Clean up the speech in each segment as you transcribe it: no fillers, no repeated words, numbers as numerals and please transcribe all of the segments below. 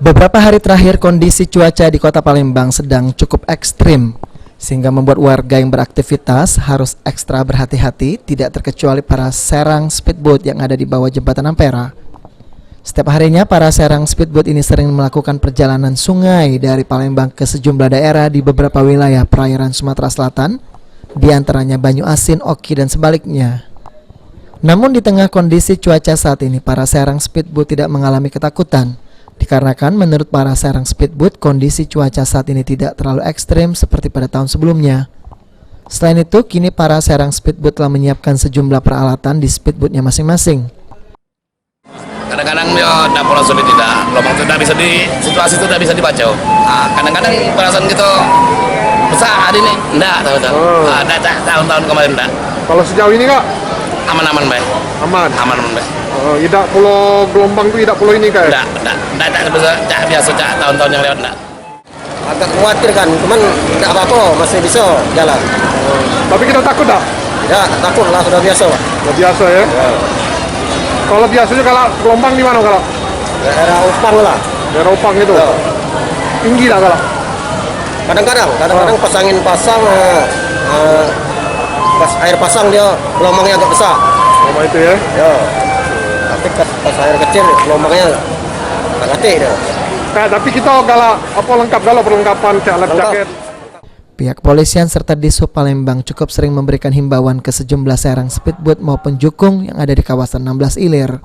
Beberapa hari terakhir kondisi cuaca di Kota Palembang sedang cukup ekstrim, sehingga membuat warga yang beraktivitas harus ekstra berhati-hati, tidak terkecuali para serang speedboat yang ada di bawah jembatan Ampera. Setiap harinya para serang speedboat ini sering melakukan perjalanan sungai dari Palembang ke sejumlah daerah di beberapa wilayah perairan Sumatera Selatan, di antaranya Banyu Asin, Oki, dan sebaliknya. Namun di tengah kondisi cuaca saat ini, para serang speedboat tidak mengalami ketakutan, dikarenakan menurut para serang speedboat, kondisi cuaca saat ini tidak terlalu ekstrim seperti pada tahun sebelumnya. Selain itu, kini para serang speedboat telah menyiapkan sejumlah peralatan di speedboatnya masing-masing. Kadang-kadang dia tidak pola sulit, tidak gelombang tidak bisa di situasi itu tidak bisa dibaca. Kadang-kadang perasaan gitu besar hari ini enggak tahu-tahu. Tahun-tahun kemarin enggak. Kalau sejauh ini Kak? Aman-aman baik. Aman Baik. Tidak pulau gelombang itu tidak pulau ini Kak? Enggak biasa tahun-tahun yang lewat enggak. Agak khawatir kan, cuman tidak apa-apa, masih bisa jalan. Tapi kita takut tak? Tidak, takut lah, sudah biasa Pak. Sudah biasa ya? Kalau biasanya kalau gelombang di mana kalau? Daerah Upang lah. Daerah Upang itu? Ya. Tinggi tak kalau? Kadang-kadang pas angin pasang, pas air pasang dia gelombangnya agak besar. Gelombang itu ya? Ya. Tapi pas air kecil gelombangnya agak kecil dia. Kak, tapi kita kalau apa lengkap kalau perlengkapan kayak jaket. Pihak kepolisian serta Dishub Palembang cukup sering memberikan himbauan ke sejumlah serang speedboat maupun jukung yang ada di kawasan 16 Ilir,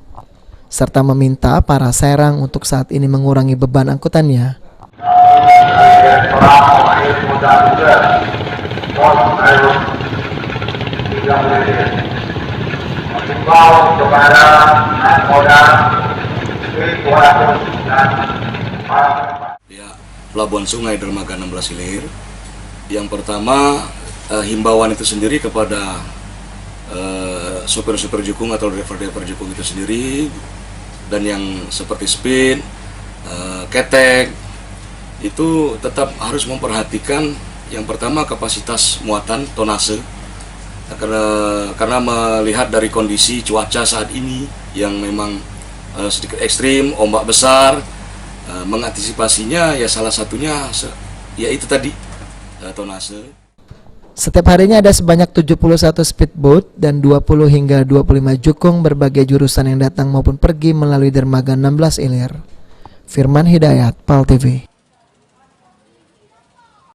serta meminta para serang untuk saat ini mengurangi beban angkutannya. Ya, Pelabuhan Sungai Dermaga 16 Ilir. Yang pertama, himbauan itu sendiri kepada sopir-sopir jukung atau driver-driver jukung itu sendiri, dan yang seperti speed, ketek, itu tetap harus memperhatikan yang pertama kapasitas muatan tonase, karena melihat dari kondisi cuaca saat ini yang memang sedikit ekstrim, ombak besar, mengantisipasinya ya salah satunya yaitu tadi tonase. Setiap harinya ada sebanyak 71 speedboat dan 20 hingga 25 jukung berbagai jurusan yang datang maupun pergi melalui dermaga 16 Ilir. Firman Hidayat, PAL TV.